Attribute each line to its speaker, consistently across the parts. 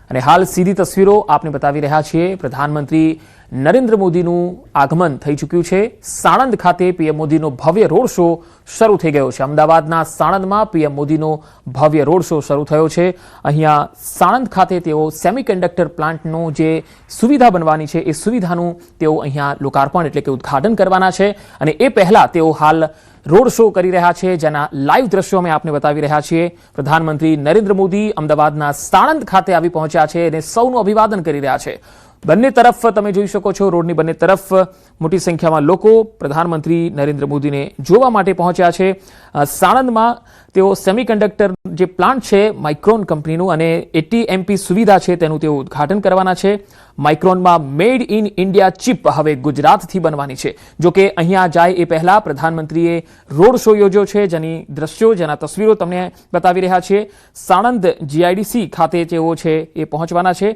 Speaker 1: અને હાલ સીધી તસવીરો આપને બતાવી રહ્યા છીએ। પ્રધાનમંત્રી નરેન્દ્ર મોદીનું આગમન થઈ ચૂક્યું છે। સાણંદ ખાતે પીએમ મોદીનો ભવ્ય રોડ શો શરૂ થઈ ગયો છે। અમદાવાદના સાણંદમાં પીએમ મોદીનો ભવ્ય રોડ શો શરૂ થયો છે। અહીંયા સાણંદ ખાતે તેઓ સેમિકન્ડક્ટર પ્લાન્ટનો જે સુવિધા બનવાની છે એ સુવિધાનું તેઓ અહીંયા લોકાર્પણ એટલે કે ઉદ્ઘાટન કરવાના છે। અને એ પહેલા તેઓ હાલ રોડ શો કરી રહ્યા છે, જેના લાઈવ દ્રશ્યો અમે આપને બતાવી રહ્યા છીએ। પ્રધાનમંત્રી નરેન્દ્ર મોદી અમદાવાદના સાણંદ ખાતે આવી પહોંચ્યા છે અને સૌનું અભિવાદન કરી રહ્યા છે। બંને તરફ તમે જોઈ શકો છો, રોડની બંને તરફ મોટી સંખ્યામાં લોકો પ્રધાનમંત્રી નરેન્દ્ર મોદીને જોવા માટે પહોંચ્યા છે। સાણંદમાં તેઓ સેમિકન્ડક્ટર જે પ્લાન્ટ છે માઇક્રોન કંપનીનું અને ATMP સુવિધા છે તેનું તેઓ ઉદ્ઘાટન કરવાના છે। માઇક્રોનમાં મેડ ઇન ઇન્ડિયા ચિપ હવે ગુજરાતથી બનવાની છે। જો કે અહીંયા જાય એ પહેલા પ્રધાનમંત્રીએ રોડ શો યોજ્યો છે, જેની દ્રશ્યો જેના તસવીરો તમને બતાવી રહ્યા છીએ। સાણંદ GIDC ખાતે તેઓ છે એ પહોંચવાના છે।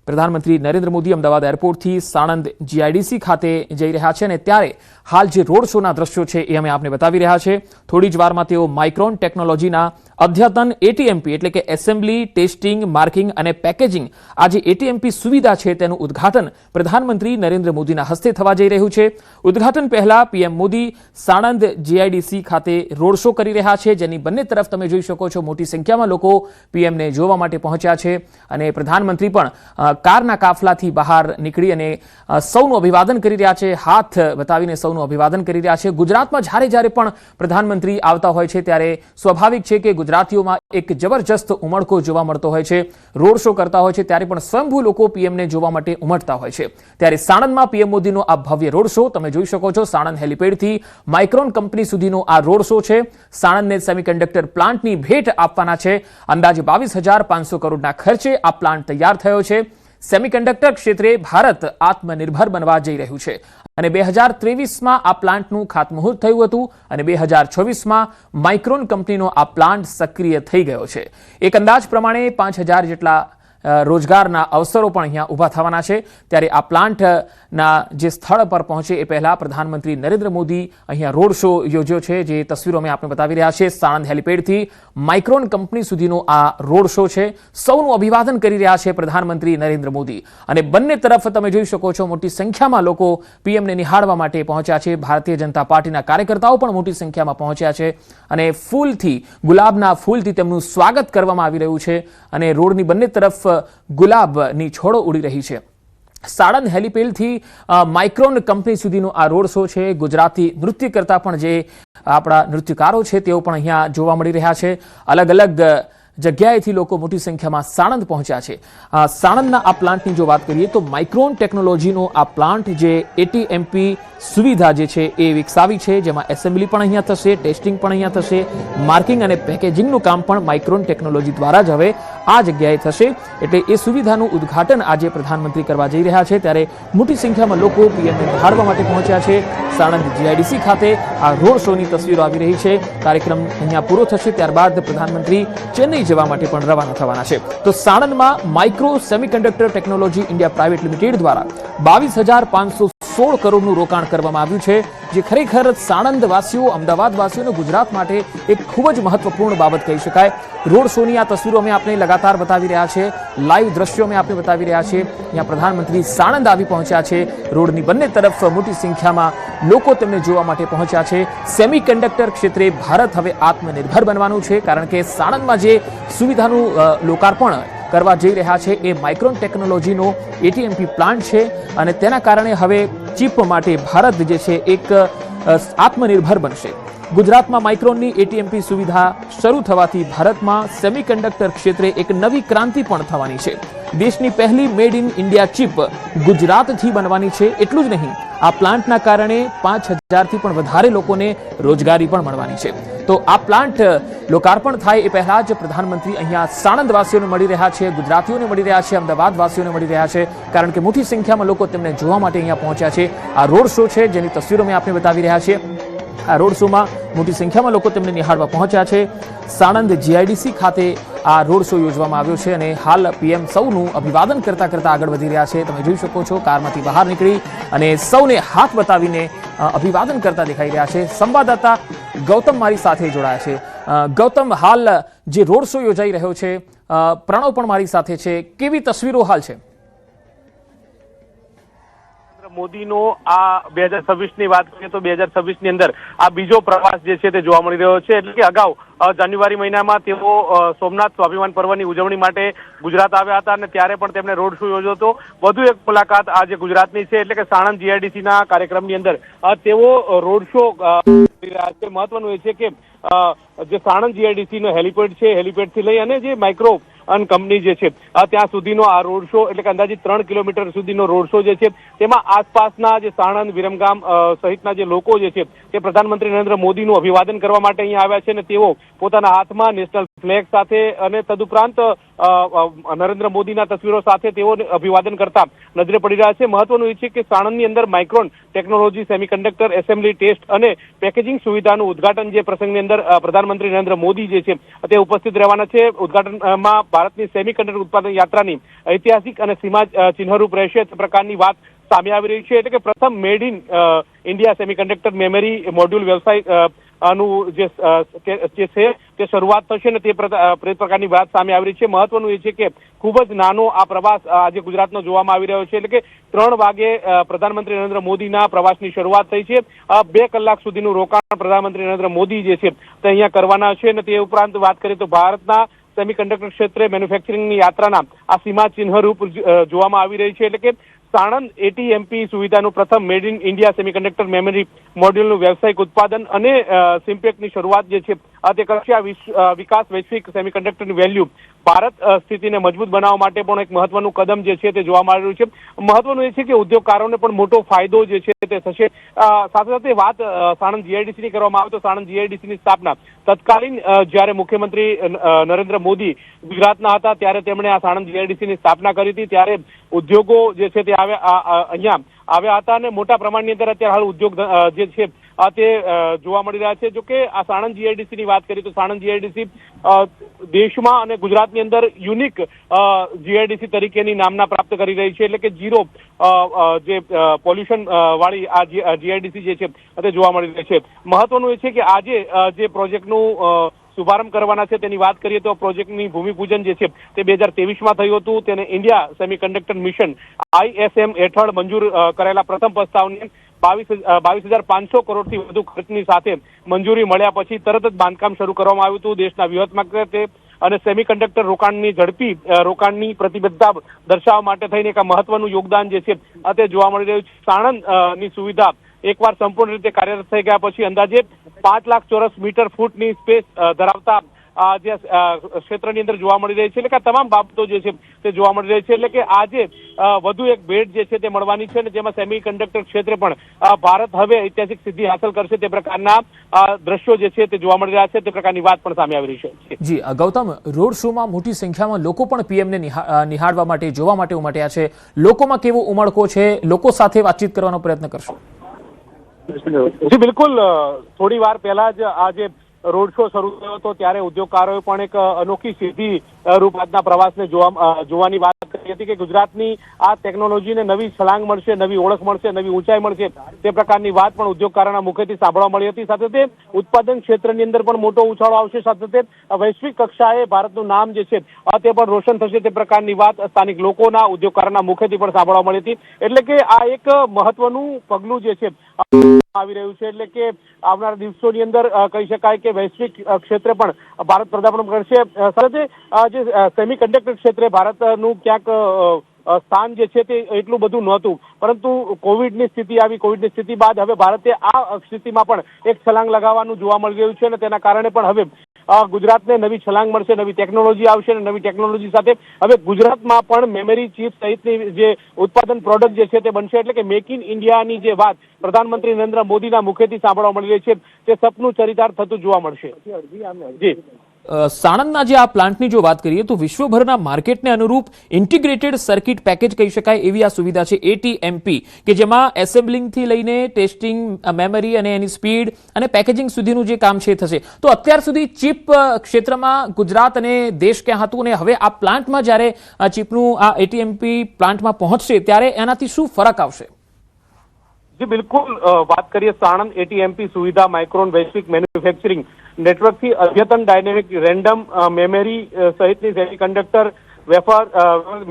Speaker 1: પ્રધાનમંત્રી નરેન્દ્ર મોદી અમદાવાદ એરપોર્ટથી સાણંદ GIDC ખાતે જઈ રહ્યા છે અને ત્યારે હાલ જે રોડ શોના દ્રશ્યો છે એ અમે આપને બતાવી રહ્યા છે। થોડી જ વારમાં તેઓ માઇક્રોન ટેકનોલોજીના અદ્યતન ATMP એટલે કે એસેમ્બલી, ટેસ્ટિંગ, માર્કિંગ અને પેકેજિંગ આ જે ATMP સુવિધા છે તેનું ઉદ્ઘાટન પ્રધાનમંત્રી નરેન્દ્ર મોદીના હસ્તે થવા જઈ રહ્યું છે। ઉદ્ઘાટન પહેલા પીએમ મોદી સાણંદ GIDC ખાતે રોડ શો કરી રહ્યા છે, જેની બંને તરફ તમે જોઈ શકો છો મોટી સંખ્યામાં લોકો પીએમને જોવા માટે પહોંચ્યા છે। અને પ્રધાનમંત્રી પણ કારના કાફલાથી બહાર નીકળી અને સૌનું અભિવાદન કરી રહ્યા છે, હાથ બતાવીને સૌનું અભિવાદન કરી રહ્યા છે। ગુજરાતમાં જ્યારે પણ પ્રધાનમંત્રી આવતા હોય છે ત્યારે સ્વાભાવિક છે કે ગુજરાતીઓમાં એક જબરજસ્ત ઉમળકો જોવા મળતો હોય છે। રોડ શો કરતા હોય છે ત્યારે પણ સ્વયંભૂ લોકો પીએમને જોવા માટે ઉમટતા હોય છે। ત્યારે સાણંદમાં પીએમ મોદીનો આ ભવ્ય રોડ શો તમે જોઈ શકો છો। સાણંદ હેલિપેડથી માઇક્રોન કંપની સુધીનો આ રોડ શો છે। સાણંદને સેમિકન્ડક્ટર પ્લાન્ટની ભેટ આપવાના છે। અંદાજે 22,500 કરોડના ખર્ચે આ પ્લાન્ટ તૈયાર થયો છે। સેમિકન્ડક્ટર ક્ષેત્રે ભારત આત્મનિર્ભર બનવા જઈ રહ્યું છે અને 2023માં આ પ્લાન્ટનું ખાતમુહૂર્ત થયું હતું અને 2024માં માઇક્રોન કંપનીનો આ પ્લાન્ટ સક્રિય થઈ ગયો છે। એક અંદાજ પ્રમાણે 5,000 જેટલા રોજગારના અવસરો પણ અહીંયા ઊભા થવાના છે। ત્યારે આ પ્લાન્ટના જે સ્થળ પર પહોંચે એ પહેલા પ્રધાનમંત્રી નરેન્દ્ર મોદી અહીંયા રોડ શો યોજ્યો છે, જે તસવીરો અમે આપને બતાવી રહ્યા છીએ। સાણંદ હેલિપેડથી માઇક્રોન કંપની સુધીનો આ રોડ શો છે। સૌનું અભિવાદન કરી રહ્યા છે પ્રધાનમંત્રી નરેન્દ્ર મોદી અને બંને તરફ તમે જોઈ શકો છો મોટી સંખ્યામાં લોકો પીએમને નિહાળવા માટે પહોંચ્યા છે। ભારતીય જનતા પાર્ટીના કાર્યકર્તાઓ પણ મોટી સંખ્યામાં પહોંચ્યા છે અને ફૂલથી, ગુલાબના ફૂલથી તેમનું સ્વાગત કરવામાં આવી રહ્યું છે અને રોડની બંને તરફ ગુલાબની છોડો ઉડી રહી છે। સાણંદ હેલિપેડથી માઇક્રોન કંપની સુધીનો આ રોડ શો છે। ગુજરાતી નૃત્ય કરતા પણ જે આપણા નૃત્યકારો છે તેઓ પણ અહીંયા જોવા મળી રહ્યા છે। અલગ અલગ જગ્યાએથી લોકો મોટી સંખ્યામાં સાણંદ પહોંચ્યા છે। સાણંદના આ પ્લાન્ટની જો વાત કરીએ તો માઇક્રોન ટેકનોલોજીનો આ પ્લાન્ટ જે ATMP સુવિધા જે છે એ વિકસાવી છે, જેમાં એસેમ્બલી પણ અહીંયા થશે, ટેસ્ટિંગ પણ અહીંયા થશે, માર્કિંગ અને પેકેજિંગનું કામ પણ માઇક્રોન ટેકનોલોજી દ્વારા જ હવે આ જગ્યાએ થશે। એટલે એ સુવિધાનું ઉદ્ઘાટન આજે પ્રધાનમંત્રી કરવા જઈ રહ્યા છે ત્યારે મોટી સંખ્યામાં લોકો પીએમને નિહાળવા માટે પહોંચ્યા છે। સાણંદ GIDC ખાતે આ રોડ શોની તસવીરો આવી રહી છે। કાર્યક્રમ અહીંયા પૂરો થશે ત્યારબાદ પ્રધાનમંત્રી ચેન્નઈ જવા માટે પણ રવાના થવાના છે। તો સાણંદમાં micro semiconductor technology India private limited દ્વારા 22,516 કરોડનું રોકાણ કરવામાં આવ્યું છે, જે ખરેખર સાણંદ વાસીઓ, અમદાવાદ વાસીઓ અને ગુજરાત માટે એક ખૂબ જ મહત્વપૂર્ણ બાબત કહી શકાય। રોડ શોની આ તસવીરો અમે આપને લગાતાર બતાવી રહ્યા છે, લાઈવ દ્રશ્યો અમે આપને બતાવી રહ્યા છે। અહીંયા પ્રધાનમંત્રી સાણંદ આવી પહોંચ્યા છે। રોડની બંને તરફ મોટી સંખ્યામાં લોકો તેમને જોવા માટે પહોંચ્યા છે। સેમિકન્ડક્ટર ક્ષેત્રે ભારત હવે આત્મનિર્ભર બનવાનું છે, કારણ કે સાણંદમાં જે સુવિધાનું લોકાર્પણ કરવા જઈ રહ્યા છે એ માઇક્રોન ટેકનોલોજીનો ATMP પ્લાન્ટ છે અને તેના કારણે હવે ચિપ માટે ભારત જે છે એક આત્મનિર્ભર બનશે। ગુજરાતમાં માઇક્રોનની ATMP સુવિધા શરૂ થવાથી ભારતમાં સેમિકન્ડક્ટર ક્ષેત્રે એક નવી ક્રાંતિ પણ થવાની છે। દેશની પહેલી મેડ ઇન ઇન્ડિયા ચિપ ગુજરાતથી બનવાની છે। એટલું જ નહીં, આ પ્લાન્ટના કારણે 5,000થી પણ વધારે લોકોને રોજગારી પણ મળવાની છે। તો આ પ્લાન્ટ લોકાર્પણ થાય એ પહેલા જ પ્રધાનમંત્રી અહીંયા સાણંદવાસીઓને મળી રહ્યા છે, ગુજરાતીઓને મળી રહ્યા છે, અમદાવાદવાસીઓને મળી રહ્યા છે, કારણ કે મોટી સંખ્યામાં લોકો તેમને જોવા માટે અહીંયા પહોંચ્યા છે। આ રોડ શો છે જેની તસવીરો મેં આપને બતાવી રહ્યા છીએ। આ રોડ શોમાં મોટી સંખ્યામાં લોકો તેમને નિહાળવા પહોંચ્યા છે। સાણંદ GIDC ખાતે આ રોડ શો યોજવામાં આવ્યો છે અને હાલ પીએમ સૌનું અભિવાદન કરતા કરતા આગળ વધી રહ્યા છે। તમે જોઈ શકો છો કારમાંથી બહાર નીકળી અને સૌને હાથ બતાવીને અભિવાદન કરતા દેખાઈ રહ્યા છે। સંવાદદાતા ગૌતમ મારી સાથે જોડાયા છે। ગૌતમ, હાલ જે રોડ શો યોજાઈ રહ્યો છે પ્રણવ પણ મારી સાથે છે. કેવી તસવીરો હાલ છે?
Speaker 2: મોદીનો આ 2026ની વાત કરીએ તો 2026ની અંદર આ બીજો પ્રવાસ જે છે તે જોવા મળી રહ્યો છે. એટલે કે અગાઉ જાન્યુઆરી મહિનામાં તેઓ સોમનાથ સ્વાભિમાન પર્વની ઉજવણી માટે ગુજરાત આવ્યા હતા અને ત્યારે પણ તેમણે રોડ શો યોજ્યો હતો. વધુ એક મુલાકાત આજે ગુજરાતની છે, એટલે કે સાણંદ જીઆઈડીસીના કાર્યક્રમની અંદર તેઓ રોડ શો કરી રહ્યા છે. મહત્વનું એ છે કે જે સાણંદ જીઆઈડીસીનો હેલિપેડ છે, હેલિપેડથી લઈ અને જે માઇક્રો કંપની જે છે ત્યાં સુધીનો આ રોડ શો, એટલે કે અંદાજિત 3 કિલોમીટર સુધીનો રોડ શો જે છે તેમાં આસપાસના જે સાણંદ, વિરમગામ સહિતના જે લોકો જે છે તે પ્રધાનમંત્રી નરેન્દ્ર મોદીનું અભિવાદન કરવા માટે અહીંયા આવ્યા છે અને તેઓ પોતાના હાથમાં નેશનલ ફ્લેગ સાથે અને તદુપરાંત નરેન્દ્ર મોદીના તસવીરો સાથે તેઓ અભિવાદન કરતા નજરે પડી રહ્યા છે. મહત્વનું એ છે કે સાણંદની અંદર Micron technology, semiconductor assembly, test અને પેકેજિંગ સુવિધાનું ઉદઘાટન જે પ્રસંગની અંદર પ્રધાનમંત્રી નરેન્દ્ર મોદી જે છે તે ઉપસ્થિત રહેવાના છે. ઉદઘાટનમાં ભારતની સેમિકન્ડક્ટર ઉત્પાદન યાત્રાની ઐતિહાસિક અને સીમા ચિહ્નરૂપ રહેશે તે પ્રકારની વાત સામે આવી રહી છે. એટલે કે પ્રથમ made in India semiconductor memory module વ્યવસાય નું જે છે તે શરૂઆત થશે ને તે પ્રકારની વાત સામે આવી રહી છે. મહત્વનું એ છે કે ખૂબ જ નાનો આ પ્રવાસ આજે ગુજરાતનો જોવામાં આવી રહ્યો છે. એટલે કે 3 વાગે પ્રધાનમંત્રી નરેન્દ્ર મોદીના પ્રવાસની શરૂઆત થઈ છે. 2 કલાક સુધીનું રોકાણ પ્રધાનમંત્રી નરેન્દ્ર મોદી જે છે તે અહીંયા કરવાના છે અને તે ઉપરાંત વાત કરીએ તો ભારતના સેમિકન્ડક્ટર ક્ષેત્રે મેન્યુફેક્ચરિંગની યાત્રાના આ સીમા ચિહ્નરૂપ જોવામાં આવી રહી છે. એટલે કે સાણંદ એટીએમપી સુવિધાનું પ્રથમ made in India semiconductor memory મોડ્યુલનું વ્યવસાયિક ઉત્પાદન અને સિમ્પેકની શરૂઆત જે છે તે કરશે. વિકાસ વૈશ્વિક સેમિકન્ડક્ટરની વેલ્યુ ભારત સ્થિતિને મજબૂત બનાવવા માટે પણ એક મહત્વનું કદમ જે છે તે જોવા મળી રહ્યું છે. મહત્વનું એ છે કે ઉદ્યોગકારોને પણ મોટો ફાયદો જે છે તે થશે. સાથે સાથે વાત સાણંદ જીઆઈડીસીની કરવામાં આવે તો સાણંદ જીઆઈડીસીની સ્થાપના તત્કાલીન જ્યારે મુખ્યમંત્રી નરેન્દ્ર મોદી ગુજરાતના હતા ત્યારે તેમણે આ સાણંદ જીઆઈડીસીની સ્થાપના કરી હતી. ત્યારે ઉદ્યોગો જે છે તે અહીંયા આવ્યા હતા અને મોટા પ્રમાણની અંદર અત્યારે હાલ ઉદ્યોગ જે છે તે જોવા મળી રહ્યા છે. જો કે આ સાણંદ જીઆઈડીસીની વાત કરીએ તો સાણંદ જીઆઈડીસી દેશમાં અને ગુજરાતની અંદર યુનિક જીઆઈડીસી તરીકેની નામના પ્રાપ્ત કરી રહી છે. એટલે કે ઝીરો જે પોલ્યુશન વાળી આ જીઆઈડીસી જે છે તે જોવા મળી રહી છે. મહત્વનું એ છે કે આજે જે પ્રોજેક્ટનું શુભારંભ કરવાના છે તેની વાત કરીએ તો પ્રોજેક્ટની ભૂમિપૂજન જે છે તે 2023માં થયું હતું. તેને ઇન્ડિયા સેમિકન્ડક્ટર મિશન ISM હેઠળ મંજૂર કરેલા પ્રથમ પ્રસ્તાવને 22,500 કરોડથી વધુ ખર્ચની સાથે મંજૂરી મળ્યા પછી તરત જ બાંધકામ શરૂ કરવામાં આવ્યું હતું. દેશના વ્યૂહાત્મક રીતે અને સેમિકન્ડક્ટર રોકાણની ઝડપી રોકાણની પ્રતિબદ્ધતા દર્શાવવા માટે થઈને એક મહત્વનું યોગદાન જે છે તે જોવા મળી રહ્યું છે. સાણંદની સુવિધા એકવાર સંપૂર્ણ રીતે કાર્યરત થઈ ગયા પછી અંદાજે 5 લાખ ચોરસ મીટર ફૂટની સ્પેસ ધરાવતા જે ક્ષેત્રની અંદર જોવા મળી રહી છે. એટલે કે તમામ બાબતો જે છે તે જોવા મળી રહી છે. એટલે કે આજે વધુ એક ભેટ જે છે તે મળવાની છે અને જેમાં સેમિકન્ડક્ટર ક્ષેત્રે પણ ભારત હવે ઐતિહાસિક સિદ્ધિ હાંસલ કરશે તે પ્રકારના દ્રશ્યો જે છે તે જોવા મળી રહ્યા છે. તે પ્રકારની વાત પણ સામે આવી રહી છે.
Speaker 1: જી ગૌતમ, રોડ શોમાં મોટી સંખ્યામાં લોકો પણ પીએમને નિહાળવા માટે, જોવા માટે ઉમટ્યા છે. લોકોમાં કેવો ઉમળકો છે? લોકો સાથે વાતચીત કરવાનો પ્રયત્ન કરશો?
Speaker 2: જી બિલકુલ. થોડી વાર પહેલા જ આ જે રોડ શો શરૂ થયો હતો ત્યારે ઉદ્યોગકારોએ પણ એક અનોખી સિદ્ધિ રૂપ આજના પ્રવાસને જોવાની વાત કરી હતી કે ગુજરાતની આ ટેકનોલોજીને નવી છલાંગ મળશે, નવી ઓળખ મળશે, નવી ઊંચાઈ મળશે તે પ્રકારની વાત પણ ઉદ્યોગકારોના મુખેથી સાંભળવા મળી હતી. સાથે તે ઉત્પાદન ક્ષેત્રની અંદર પણ મોટો ઉછાળો આવશે. સાથે તે વૈશ્વિક કક્ષાએ ભારતનું નામ જે છે તે પણ રોશન થશે તે પ્રકારની વાત સ્થાનિક લોકોના, ઉદ્યોગકારોના મુખેથી પણ સાંભળવા મળી હતી. એટલે કે આ એક મહત્વનું પગલું જે છે આવી રહ્યું છે. એટલે કે આવનારા દિવસોની અંદર કહી શકાય કે વૈશ્વિક ક્ષેત્રે પણ ભારત પદાર્પણ કરશે. સાથે જે સેમિકન્ડક્ટર ક્ષેત્રે ભારતનું ક્યાંક સ્થાન જે છે તે એટલું બધું નહોતું, પરંતુ કોવિડની સ્થિતિ આવી. કોવિડની સ્થિતિ બાદ હવે ભારતે આ સ્થિતિમાં પણ એક છલાંગ લગાવવાનું જોવા મળી રહ્યું છે અને તેના કારણે પણ હવે ગુજરાતને નવી છલાંગ મળશે, નવી ટેકનોલોજી આવશે અને નવી ટેકનોલોજી સાથે હવે ગુજરાતમાં પણ મેમરી ચીપ સહિતની જે ઉત્પાદન પ્રોડક્ટ જે છે તે બનશે. એટલે કે મેક ઇન ઇન્ડિયાની જે વાત પ્રધાનમંત્રી નરેન્દ્ર મોદીના મુખેથી સાંભળવા મળી રહી છે તે સપનું ચરિતાર્થ થતું જોવા મળશે. જી
Speaker 1: સાણંદના જે આ પ્લાન્ટની જો વાત કરીએ તો વિશ્વભરના માર્કેટને અનુરૂપ ઇન્ટિગ્રેટેડ સર્કિટ પેકેજ કહી શકાય એવી આ સુવિધા છે ATMP, કે જેમાં એસેમ્બલિંગથી લઈને ટેસ્ટિંગ, મેમરી અને એની સ્પીડ અને પેકેજિંગ સુધીનું જે કામ છે થશે. તો અત્યાર સુધી ચિપ ક્ષેત્રમાં ગુજરાત અને દેશ ક્યાં હતું અને હવે આ પ્લાન્ટમાં જ્યારે ચિપનું આ ATMP પ્લાન્ટમાં પહોંચશે ત્યારે એનાથી શું ફરક આવશે?
Speaker 2: જી બિલકુલ. વાત કરીએ સાણંદ ATMP સુવિધા માઇક્રોન વૈશ્વિક મેન્યુફેક્ચરિંગ નેટવર્કથી અદ્યતન ડાયનેમિક રેન્ડમ મેમરી સહિતની સેમિકન્ડક્ટર વેફર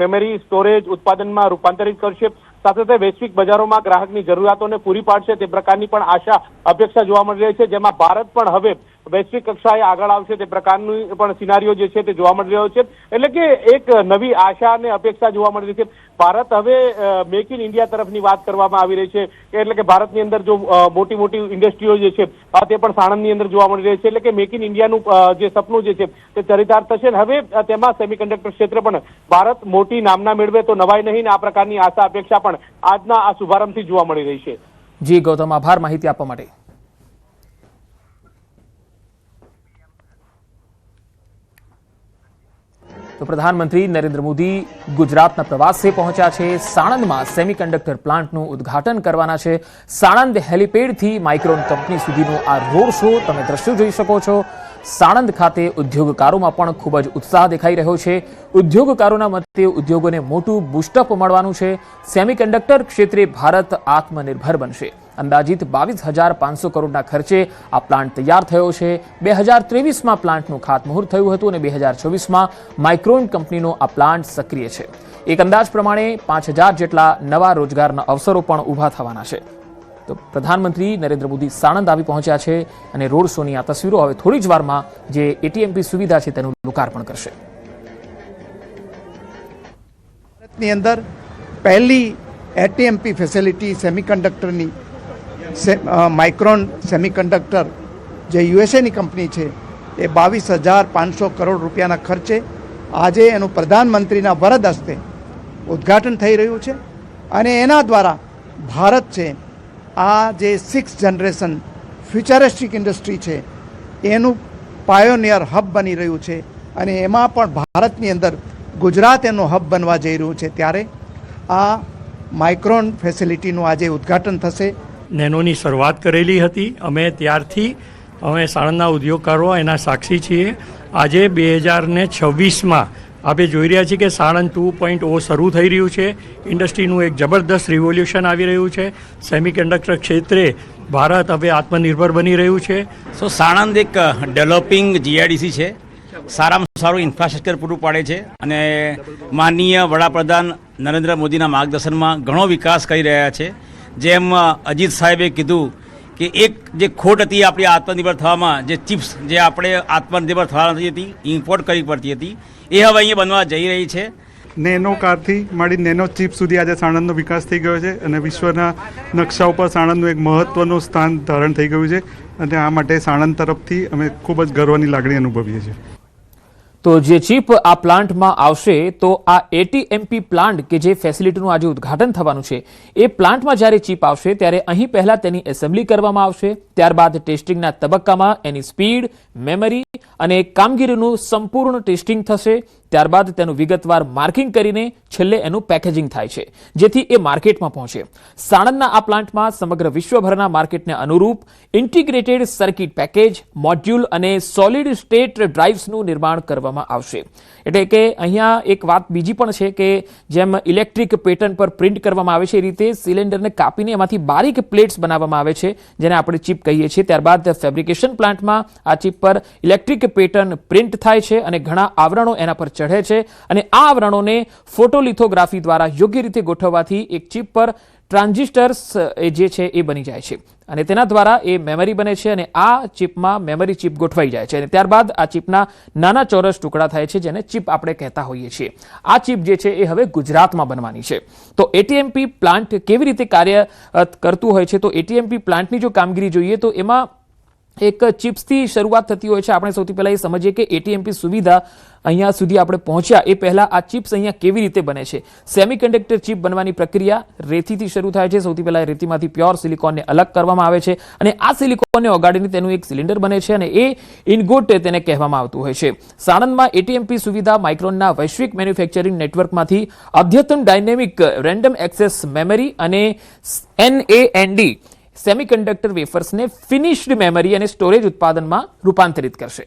Speaker 2: મેમરી સ્ટોરેજ ઉત્પાદનમાં રૂપાંતરિત કરશે. સાથે સાથે વૈશ્વિક બજારોમાં ગ્રાહકની જરૂરિયાતોને પૂરી પાડશે તે પ્રકારની પણ આશા અપેક્ષા જોવા મળી રહી છે, જેમાં ભારત પણ હવે વૈશ્વિક કક્ષાએ આગળ આવશે તે પ્રકારનું પણ સિનારીઓ જે છે તે જોવા મળી રહ્યો છે. એટલે કે એક નવી આશા અને અપેક્ષા જોવા મળી રહી છે. ભારત હવે મેક ઇન ઇન્ડિયા તરફની વાત કરવામાં આવી રહી છે, એટલે કે ભારતની અંદર જો મોટી મોટી ઇન્ડસ્ટ્રીઓ જે છે તે પણ સાણંદની અંદર જોવા મળી રહી છે. એટલે કે મેક ઇન ઇન્ડિયાનું જે સપનું જે છે તે ચરિતાર્થ થશે. હવે તેમાં સેમિકન્ડક્ટર ક્ષેત્રે પણ ભારત મોટી નામના મેળવે તો નવાઈ નહીં, આ પ્રકારની આશા અપેક્ષા પણ આજના આ શુભારંભથી જોવા મળી રહી છે.
Speaker 1: જી ગૌતમ, આભાર માહિતી આપવા માટે. તો પ્રધાનમંત્રી નરેન્દ્ર મોદી ગુજરાતના પ્રવાસે પહોંચ્યા છે. સાણંદમાં સેમિકન્ડક્ટર પ્લાન્ટનું ઉદ્ઘાટન કરવાના છે. સાણંદ હેલિપેડથી માઇક્રોન કંપની સુધીનો આ રોડ શો તમે દ્રશ્યો જોઈ શકો છો. સાણંદ ખાતે ઉદ્યોગકારોમાં પણ ખૂબ જ ઉત્સાહ દેખાઈ રહ્યો છે. ઉદ્યોગકારોના મતે ઉદ્યોગોને મોટું બુસ્ટઅપ મળવાનું છે. સેમિકન્ડક્ટર ક્ષેત્રે ભારત આત્મનિર્ભર બનશે. અંદાજિત 22,500 કરોડના ખર્ચે આ પ્લાન્ટ તૈયાર થયો છે. 2023માં પ્લાન્ટનું ખાતમુહૂર્ત થયું હતું અને 2024માં માઇક્રોન કંપનીનો આ પ્લાન્ટ સક્રિય છે. એક અંદાજ પ્રમાણે 5,000 જેટલા નવા રોજગારના અવસરો પણ ઊભા થવાના છે. તો પ્રધાનમંત્રી નરેન્દ્ર મોદી સાણંદ આવી પહોંચ્યા છે અને રોડ શોની આ તસવીરો હવે થોડી જ વારમાં જે એટીએમપી સુવિધા છે તેનું લોકાર્પણ કરશે.
Speaker 3: ભારતની અંદર પહેલી એટીએમપી ફેસિલિટી સેમિકન્ડક્ટરની માઇક્રોન સેમિકન્ડક્ટર જે યુએસએની કંપની છે એ 22,500 કરોડ રૂપિયાના ખર્ચે આજે એનું પ્રધાનમંત્રીના વરદ હસ્તે ઉદ્ઘાટન થઈ રહ્યું છે. અને એના દ્વારા ભારત છે આ જે 6th જનરેશન ફ્યુચરિસ્ટિક ઇન્ડસ્ટ્રી છે એનું પાયોનિયર હબ બની રહ્યું છે. અને એમાં પણ ભારતની અંદર ગુજરાત એનું હબ બનવા જઈ રહ્યું છે. ત્યારે આ માઇક્રોન ફેસિલિટીનું આજે ઉદ્ઘાટન થશે.
Speaker 4: નેનોની શરૂઆત કરેલી હતી અમે, ત્યારથી અમે સાણંદના ઉદ્યોગકારો એના સાક્ષી છીએ. આજે 2026માં આપણે જોઈ રહ્યા છીએ કે સાણંદ 2.0 શરૂ થઈ રહ્યું છે. ઇન્ડસ્ટ્રીનું એક જબરદસ્ત રિવોલ્યુશન આવી રહ્યું છે. સેમિકન્ડક્ટર ક્ષેત્રે ભારત હવે આત્મનિર્ભર બની રહ્યું છે.
Speaker 5: સો સાણંદ એક ડેવલપિંગ જીઆઈડીસી છે. સારામાં સારું ઇન્ફ્રાસ્ટ્રક્ચર પૂરું પાડે છે અને માનનીય વડાપ્રધાન નરેન્દ્ર મોદીના માર્ગદર્શનમાં ઘણો વિકાસ કરી રહ્યા છે. જેમ અજીત સાહેબે કીધું કે એક જે ખોટ હતી આપણી આત્મનિર્ભર થવામાં, જે ચિપ્સ જે આપણે આત્મનિર્ભર થવા નથી હતી, ઇમ્પોર્ટ કરવી પડતી હતી, એ હવે અહીંયા બનવા જઈ રહી છે.
Speaker 6: નેનો કારથી મળી નેનો ચિપ સુધી આજે સાણંદનો વિકાસ થઈ ગયો છે અને વિશ્વના નકશા ઉપર સાણંદનું એક મહત્ત્વનું સ્થાન ધારણ થઈ ગયું છે. અને આ માટે સાણંદ તરફથી અમે ખૂબ જ ગર્વની લાગણી અનુભવીએ છીએ.
Speaker 1: તો જે ચીપ આ પ્લાન્ટમાં આવશે, તો આ એટીએમપી પ્લાન્ટ કે જે ફેસિલિટીનું આજે ઉદ્ઘાટન થવાનું છે, એ પ્લાન્ટમાં જ્યારે ચીપ આવશે ત્યારે અહીં પહેલા તેની એસેમ્બલી કરવામાં આવશે. ત્યારબાદ ટેસ્ટિંગના તબક્કામાં એની સ્પીડ, મેમરી અને કામગીરીનું સંપૂર્ણ ટેસ્ટિંગ થશે. ત્યારબાદ તેનું વિગતવાર માર્કિંગ કરીને છેલ્લે એનું પેકેજિંગ થાય છે, જેથી એ માર્કેટમાં પહોંચે. સાણંદના આ પ્લાન્ટમાં સમગ્ર વિશ્વભરના માર્કેટને અનુરૂપ ઇન્ટિગ્રેટેડ સર્કિટ પેકેજ, મોડ્યુલ અને સોલિડ સ્ટેટ ડ્રાઇવ્સનું નિર્માણ કરવામાં આવશે. એટલે કે અહીંયા એક વાત બીજી પણ છે કે જેમ ઇલેક્ટ્રિક પેટર્ન પર પ્રિન્ટ કરવામાં આવે છે, એ રીતે સિલિન્ડરને કાપીને એમાંથી બારીક પ્લેટ્સ બનાવવામાં આવે છે, જેને આપણે ચિપ કહીએ છીએ. ત્યારબાદ ફેબ્રિકેશન પ્લાન્ટમાં આ ચિપ પર ઇલેક્ટ્રિક પેટર્ન પ્રિન્ટ થાય છે અને ઘણા આવરણો એના પર ચઢે છે. અને આ આવરણોને ફોટોલિથોગ્રાફી દ્વારા યોગ્ય રીતે ગોઠવવાથી એક ચિપ પર ટ્રાન્ઝિસ્ટર્સ જે છે એ બની જાય છે અને તેના દ્વારા એ મેમરી બને છે અને આ ચિપમાં મેમરી ચિપ ગોઠવાઈ જાય છે અને ત્યારબાદ આ ચિપના નાના ચોરસ ટુકડા થાય છે, જેને ચિપ આપણે કહેતા હોઈએ છીએ. આ ચિપ જે છે એ હવે ગુજરાતમાં બનવાની છે. તો એટીએમપી પ્લાન્ટ કેવી રીતે કાર્ય કરતું હોય છે, તો એટીએમપી પ્લાન્ટની જો કામગીરી જોઈએ તો એમાં એક ચિપ્સથી શરૂઆત થતી હોય છે. આપણે સૌથી પહેલા એ સમજીએ કે એટીએમપી સુવિધા અહીંયા સુધી આપણે પહોંચ્યા એ પહેલા આ ચિપ્સ અહીંયા કેવી રીતે બને છે. સેમિકન્ડક્ટર ચિપ બનવાની પ્રક્રિયા રેતીથી શરૂ થાય છે. સૌથી પહેલા રેતીમાંથી પ્યોર સિલિકોનને અલગ કરવામાં આવે છે અને આ સિલિકોનને ઓગાળીને તેનું એક સિલિન્ડર બને છે અને એ ઇનગોટ તેને કહેવામાં આવતું હોય છે. સાણંદમાં એટીએમપી સુવિધા માઇક્રોનના વૈશ્વિક મેન્યુફેક્ચરિંગ નેટવર્કમાંથી અદ્યતન ડાયનેમિક રેન્ડમ એક્સેસ મેમરી અને NAND સેમિકન્ડક્ટર વેફર્સને ફિનિશ્ડ મેમરી અને સ્ટોરેજ ઉત્પાદનમાં રૂપાંતરિત કરશે.